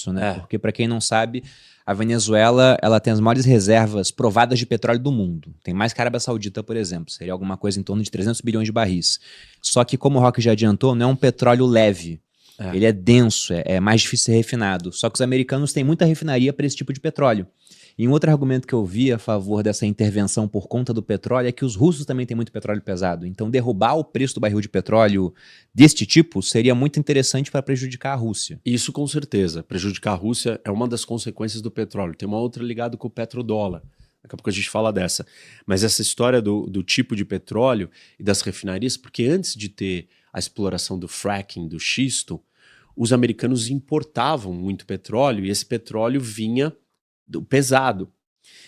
isso, né? Porque, para quem não sabe, a Venezuela ela tem as maiores reservas provadas de petróleo do mundo. Tem mais que a Arábia Saudita, por exemplo. Seria alguma coisa em torno de 300 bilhões de barris. Só que, como o Rock já adiantou, não é um petróleo leve. Ele é denso, é mais difícil ser refinado. Só que os americanos têm muita refinaria para esse tipo de petróleo. E um outro argumento que eu vi a favor dessa intervenção por conta do petróleo é que os russos também têm muito petróleo pesado. Então, derrubar o preço do barril de petróleo deste tipo seria muito interessante para prejudicar a Rússia. Isso com certeza. Prejudicar a Rússia é uma das consequências do petróleo. Tem uma outra ligada com o petrodólar. Daqui a pouco a gente fala dessa. Mas essa história do tipo de petróleo e das refinarias, porque antes de ter a exploração do fracking, do xisto, os americanos importavam muito petróleo e esse petróleo vinha do pesado.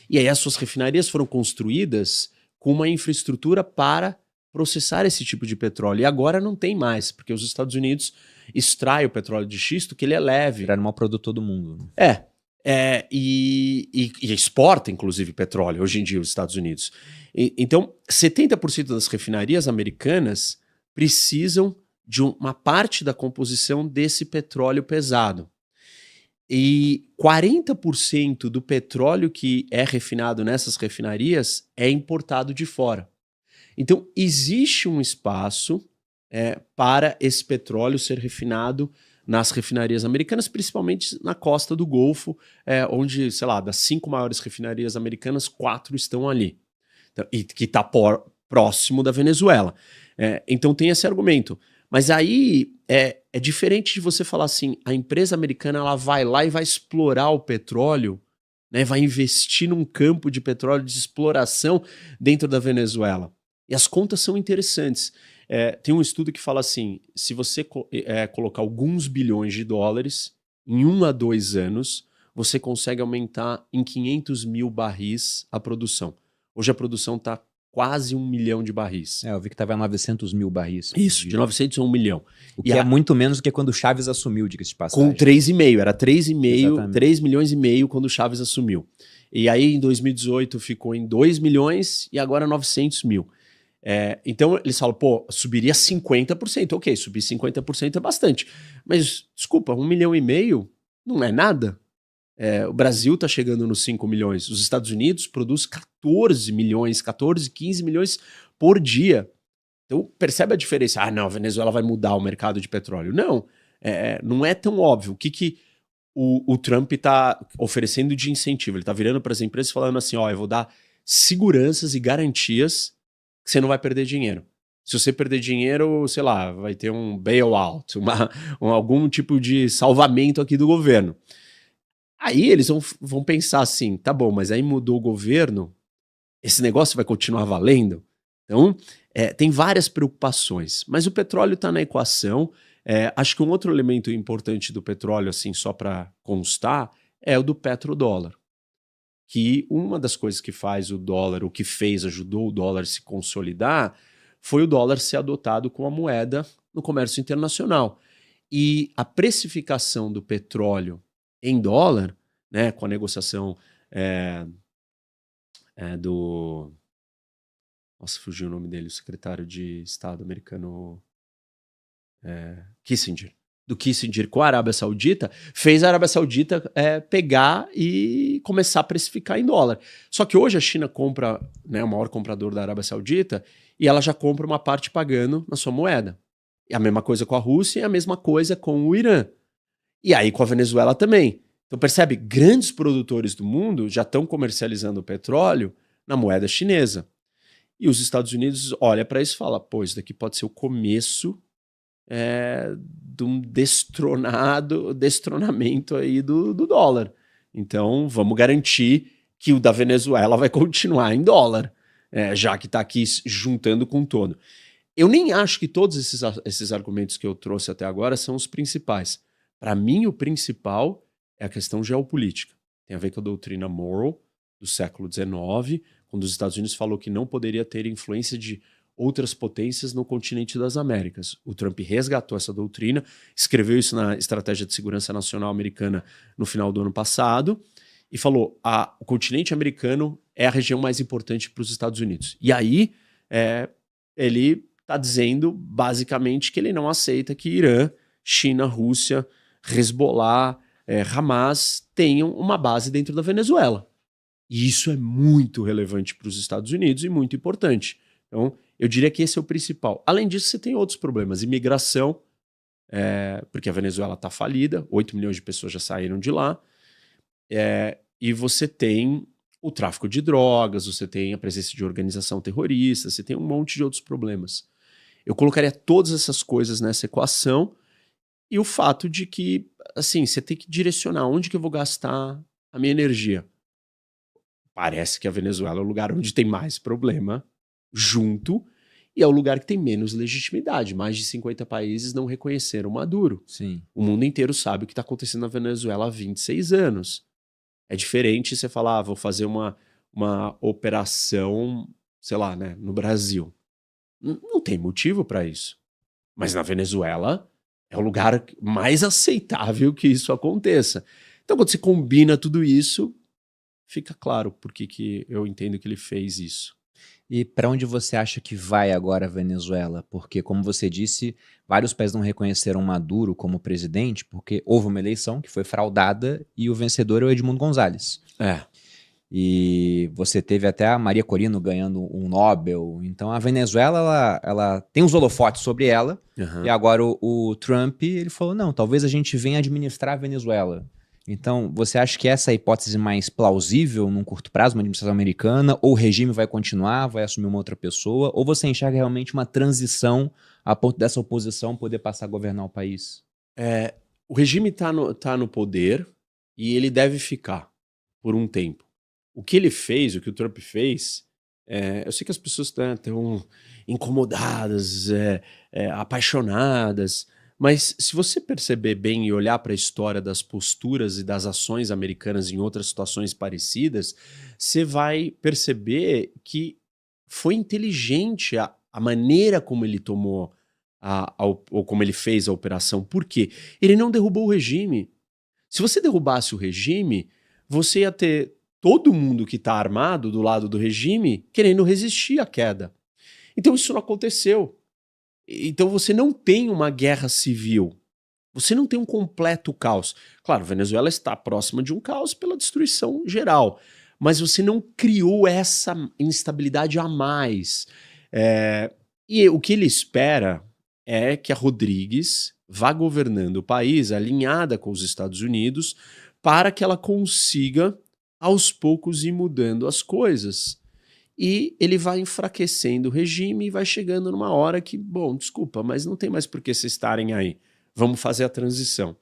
E aí as suas refinarias foram construídas com uma infraestrutura para processar esse tipo de petróleo. E agora não tem mais, porque os Estados Unidos extraem o petróleo de xisto, que ele é leve. Era o maior produtor do mundo. E exporta, inclusive, petróleo hoje em dia os Estados Unidos. Então, 70% das refinarias americanas precisam de uma parte da composição desse petróleo pesado. E 40% do petróleo que é refinado nessas refinarias é importado de fora. Então, existe um espaço para esse petróleo ser refinado nas refinarias americanas, principalmente na costa do Golfo, onde, sei lá, das 5 maiores refinarias americanas, 4 estão ali. Então, e que está próximo da Venezuela. Então, tem esse argumento. Mas aí é diferente de você falar assim, a empresa americana ela vai lá e vai explorar o petróleo, né, vai investir num campo de petróleo de exploração dentro da Venezuela. E as contas são interessantes. Tem um estudo que fala assim, se você colocar alguns bilhões de dólares, em 1 a 2 anos, você consegue aumentar em 500 mil barris a produção. Hoje a produção está quase 1 milhão de barris. Eu vi que estava 900 mil barris. Isso, de 900 a 1 milhão. O que é muito menos do que quando o Chaves assumiu, diga-se de passagem. Com 3,5, era 3,5, 3 milhões e meio quando o Chaves assumiu. E aí em 2018 ficou em 2 milhões e agora 900 mil. Então eles falam, pô, subiria 50%. Ok, subir 50% é bastante. Mas, desculpa, 1 milhão e meio não é nada. O Brasil está chegando nos 5 milhões. Os Estados Unidos produz 14 milhões, 14, 15 milhões por dia. Então, percebe a diferença? Não, a Venezuela vai mudar o mercado de petróleo. Não, não é tão óbvio. O que o Trump está oferecendo de incentivo? Ele está virando para as empresas falando assim, eu vou dar seguranças e garantias que você não vai perder dinheiro. Se você perder dinheiro, sei lá, vai ter um bailout, algum tipo de salvamento aqui do governo. Aí eles vão pensar assim, tá bom, mas aí mudou o governo, esse negócio vai continuar valendo? Então, tem várias preocupações, mas o petróleo está na equação. Acho que um outro elemento importante do petróleo, assim, só para constar, é o do petrodólar. Que uma das coisas que faz o dólar, o que fez, ajudou o dólar a se consolidar, foi o dólar ser adotado como a moeda no comércio internacional. E a precificação do petróleo em dólar, né, com a negociação do... Nossa, fugiu o nome dele, o secretário de Estado americano Kissinger. Do Kissinger com a Arábia Saudita, fez a Arábia Saudita pegar e começar a precificar em dólar. Só que hoje a China compra, né, o maior comprador da Arábia Saudita, e ela já compra uma parte pagando na sua moeda. E a mesma coisa com a Rússia e a mesma coisa com o Irã. E aí com a Venezuela também. Então percebe, grandes produtores do mundo já estão comercializando o petróleo na moeda chinesa. E os Estados Unidos olham para isso e falam, pô, isso daqui pode ser o começo de um destronamento aí do dólar. Então vamos garantir que o da Venezuela vai continuar em dólar, já que está aqui juntando com todo. Eu nem acho que todos esses argumentos que eu trouxe até agora são os principais. Para mim, o principal é a questão geopolítica. Tem a ver com a doutrina Monroe do século XIX, quando os Estados Unidos falou que não poderia ter influência de outras potências no continente das Américas. O Trump resgatou essa doutrina, escreveu isso na Estratégia de Segurança Nacional Americana no final do ano passado e falou, o continente americano é a região mais importante para os Estados Unidos. E aí, ele está dizendo, basicamente, que ele não aceita que Irã, China, Rússia, Hezbollah, Hamas tenham uma base dentro da Venezuela. E isso é muito relevante para os Estados Unidos e muito importante. Então, eu diria que esse é o principal. Além disso, você tem outros problemas. Imigração, porque a Venezuela está falida, 8 milhões de pessoas já saíram de lá. E você tem o tráfico de drogas, você tem a presença de organização terrorista, você tem um monte de outros problemas. Eu colocaria todas essas coisas nessa equação e o fato de que, assim, você tem que direcionar onde que eu vou gastar a minha energia. Parece que a Venezuela é o lugar onde tem mais problema junto e é o lugar que tem menos legitimidade. Mais de 50 países não reconheceram Maduro. Sim. O mundo inteiro sabe o que está acontecendo na Venezuela há 26 anos. É diferente você falar, vou fazer uma operação, sei lá, né, no Brasil. Não tem motivo para isso. Mas na Venezuela é o lugar mais aceitável que isso aconteça. Então, quando você combina tudo isso, fica claro por que eu entendo que ele fez isso. E para onde você acha que vai agora a Venezuela? Porque, como você disse, vários países não reconheceram Maduro como presidente porque houve uma eleição que foi fraudada e o vencedor é o Edmundo González. E você teve até a Maria Corina ganhando um Nobel. Então a Venezuela, ela tem os holofotes sobre ela. Uhum. E agora o Trump, ele falou, não, talvez a gente venha administrar a Venezuela. Então, você acha que essa é a hipótese mais plausível num curto prazo, uma administração americana, ou o regime vai continuar, vai assumir uma outra pessoa, ou você enxerga realmente uma transição a ponto dessa oposição poder passar a governar o país? O regime tá no poder e ele deve ficar por um tempo. O que ele fez, o que o Trump fez, eu sei que as pessoas estão incomodadas, apaixonadas, mas se você perceber bem e olhar para a história das posturas e das ações americanas em outras situações parecidas, você vai perceber que foi inteligente a maneira como ele tomou ou como ele fez a operação. Por quê? Ele não derrubou o regime. Se você derrubasse o regime, você ia ter todo mundo que está armado do lado do regime querendo resistir à queda. Então isso não aconteceu. Então você não tem uma guerra civil. Você não tem um completo caos. Claro, Venezuela está próxima de um caos pela destruição geral, mas você não criou essa instabilidade a mais. E o que ele espera é que a Rodrigues vá governando o país alinhada com os Estados Unidos para que ela consiga, aos poucos, ir mudando as coisas. E ele vai enfraquecendo o regime e vai chegando numa hora que, bom, desculpa, mas não tem mais por que vocês estarem aí. Vamos fazer a transição.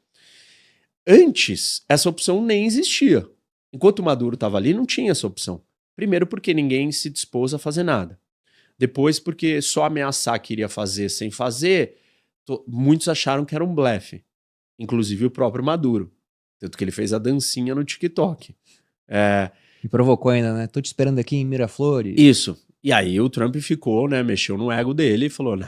Antes, essa opção nem existia. Enquanto o Maduro estava ali, não tinha essa opção. Primeiro porque ninguém se dispôs a fazer nada. Depois porque só ameaçar que iria fazer sem fazer, muitos acharam que era um blefe. Inclusive o próprio Maduro. Tanto que ele fez a dancinha no TikTok. Me provocou ainda, né? Tô te esperando aqui em Miraflores. Isso. E aí o Trump ficou, né, mexeu no ego dele e falou,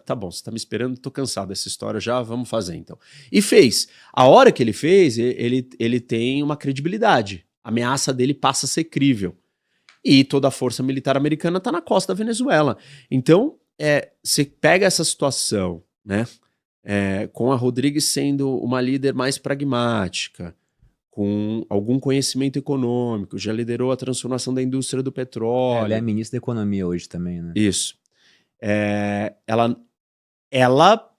tá bom, você tá me esperando, tô cansado dessa história já, vamos fazer então. E fez. A hora que ele fez, ele tem uma credibilidade. A ameaça dele passa a ser crível. E toda a força militar americana tá na costa da Venezuela. Então, você pega essa situação, né, com a Rodrigues sendo uma líder mais pragmática, com algum conhecimento econômico, já liderou a transformação da indústria do petróleo. Ela é a ministra da Economia hoje também, né? Isso. Ela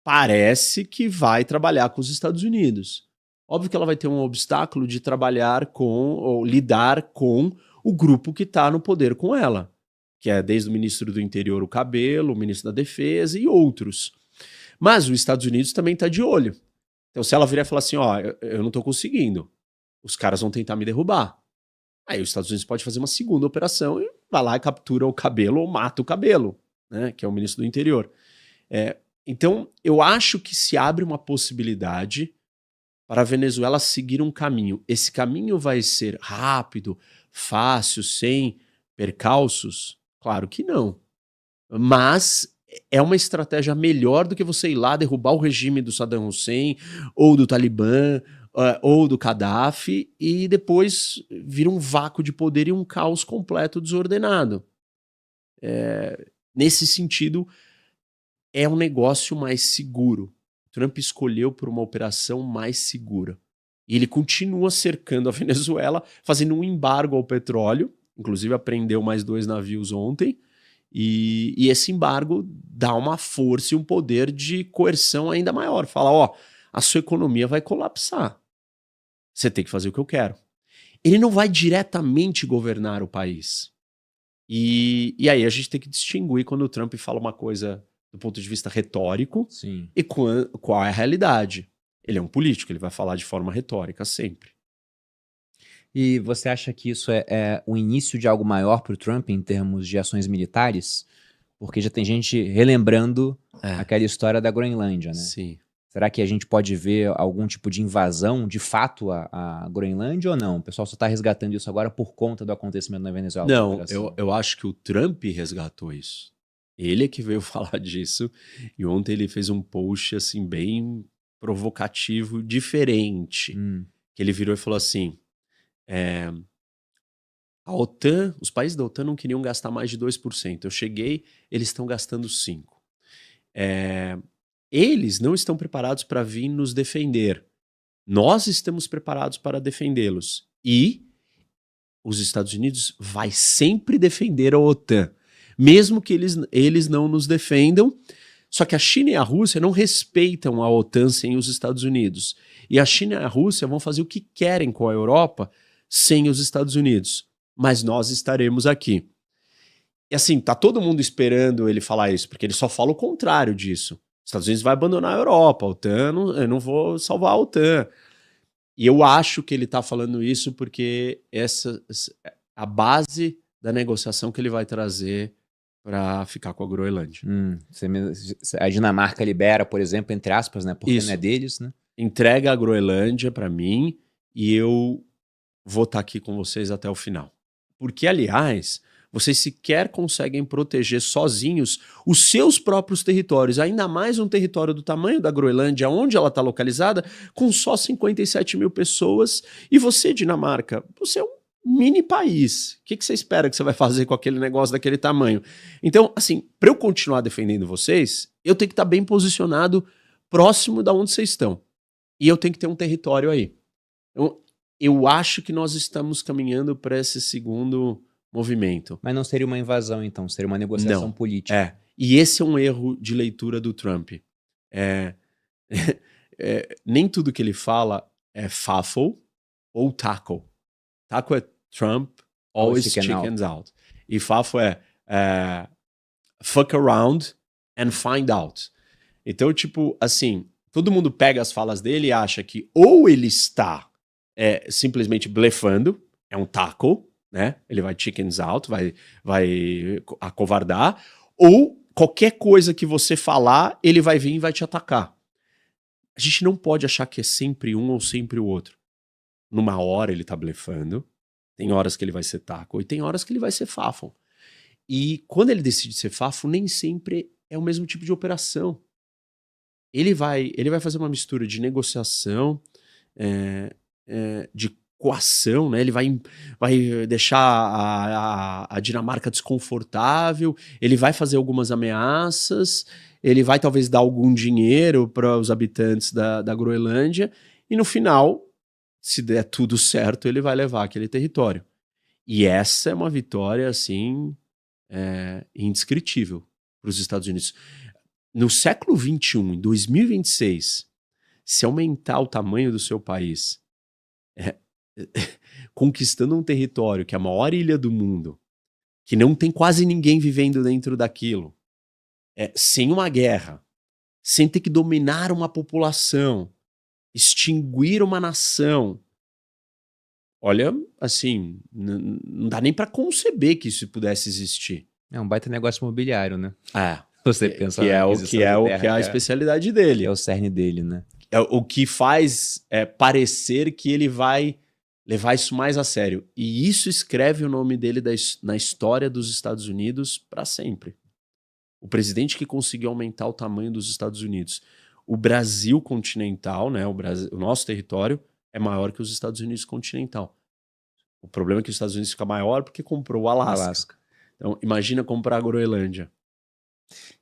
parece que vai trabalhar com os Estados Unidos. Óbvio que ela vai ter um obstáculo de trabalhar ou lidar com o grupo que está no poder com ela, que é desde o ministro do Interior, o Cabelo, o ministro da Defesa e outros. Mas os Estados Unidos também está de olho. Então, se ela virar e falar assim, ó, eu não tô conseguindo, os caras vão tentar me derrubar. Aí os Estados Unidos pode fazer uma segunda operação e vai lá e captura o Cabelo ou mata o Cabelo, né, que é o ministro do Interior. Então, eu acho que se abre uma possibilidade para a Venezuela seguir um caminho. Esse caminho vai ser rápido, fácil, sem percalços? Claro que não. Mas é uma estratégia melhor do que você ir lá derrubar o regime do Saddam Hussein, ou do Talibã, ou do Gaddafi, e depois vir um vácuo de poder e um caos completo desordenado. Nesse sentido, é um negócio mais seguro. Trump escolheu por uma operação mais segura. E ele continua cercando a Venezuela, fazendo um embargo ao petróleo, inclusive apreendeu mais 2 navios ontem, e esse embargo dá uma força e um poder de coerção ainda maior. Fala, ó, a sua economia vai colapsar. Você tem que fazer o que eu quero. Ele não vai diretamente governar o país. E aí a gente tem que distinguir quando o Trump fala uma coisa do ponto de vista retórico Sim. e qual é a realidade. Ele é um político, ele vai falar de forma retórica sempre. E você acha que isso é o início de algo maior para o Trump em termos de ações militares? Porque já tem gente relembrando aquela história da Groenlândia, né? Sim. Será que a gente pode ver algum tipo de invasão, de fato, à Groenlândia ou não? O pessoal só está resgatando isso agora por conta do acontecimento na Venezuela? Não, eu acho que o Trump resgatou isso. Ele é que veio falar disso. E ontem ele fez um post assim bem provocativo, diferente. Que ele virou e falou assim, a OTAN, os países da OTAN não queriam gastar mais de 2%. Eu cheguei, eles estão gastando 5%. Eles não estão preparados para vir nos defender. Nós estamos preparados para defendê-los. E os Estados Unidos vai sempre defender a OTAN, mesmo que eles não nos defendam. Só que a China e a Rússia não respeitam a OTAN sem os Estados Unidos. E a China e a Rússia vão fazer o que querem com a Europa sem os Estados Unidos. Mas nós estaremos aqui. E assim, tá todo mundo esperando ele falar isso, porque ele só fala o contrário disso. Os Estados Unidos vai abandonar a Europa, a OTAN, eu não vou salvar a OTAN. E eu acho que ele tá falando isso porque a base da negociação que ele vai trazer para ficar com a Groenlândia. A Dinamarca libera, por exemplo, entre aspas, né? Porque isso. Não é deles, né? Entrega a Groenlândia para mim e eu vou estar aqui com vocês até o final. Porque, aliás, vocês sequer conseguem proteger sozinhos os seus próprios territórios, ainda mais um território do tamanho da Groenlândia, onde ela está localizada, com só 57 mil pessoas. E você, Dinamarca, você é um mini país. O que você espera que você vai fazer com aquele negócio daquele tamanho? Então, assim, para eu continuar defendendo vocês, eu tenho que estar bem posicionado próximo da onde vocês estão. E eu tenho que ter um território aí. Então, eu acho que nós estamos caminhando para esse segundo movimento. Mas não seria uma invasão, então? Seria uma negociação política? E esse é um erro de leitura do Trump. Nem tudo que ele fala é fafo ou taco. Taco é Trump, always chickens out. E fafo é fuck around and find out. Então, tipo, assim, todo mundo pega as falas dele e acha que ou ele está simplesmente blefando, é um taco, né? Ele vai chickens out, vai acovardar, ou qualquer coisa que você falar, ele vai vir e vai te atacar. A gente não pode achar que é sempre um ou sempre o outro. Numa hora ele tá blefando, tem horas que ele vai ser taco e tem horas que ele vai ser fafo. E quando ele decide ser fafo, nem sempre é o mesmo tipo de operação. Ele vai fazer uma mistura de negociação, de coação, né? Ele vai deixar a Dinamarca desconfortável, ele vai fazer algumas ameaças, ele vai talvez dar algum dinheiro para os habitantes da Groenlândia, e no final, se der tudo certo, ele vai levar aquele território. E essa é uma vitória, assim, indescritível para os Estados Unidos. No século XXI, em 2026, se aumentar o tamanho do seu país, conquistando um território que é a maior ilha do mundo, que não tem quase ninguém vivendo dentro daquilo, sem uma guerra, sem ter que dominar uma população, extinguir uma nação. Olha, assim, não dá nem para conceber que isso pudesse existir. É um baita negócio imobiliário, né? Você pensa que é a especialidade dele. É o cerne dele, né? O que faz parecer que ele vai levar isso mais a sério. E isso escreve o nome dele na história dos Estados Unidos para sempre. O presidente que conseguiu aumentar o tamanho dos Estados Unidos. O Brasil continental, né, o nosso território, é maior que os Estados Unidos continental. O problema é que os Estados Unidos fica maior porque comprou o Alasca. Então, imagina comprar a Groenlândia.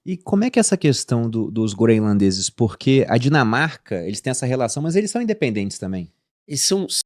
E como é que é essa questão dos groenlandeses? Porque a Dinamarca, eles têm essa relação, mas eles são independentes também. são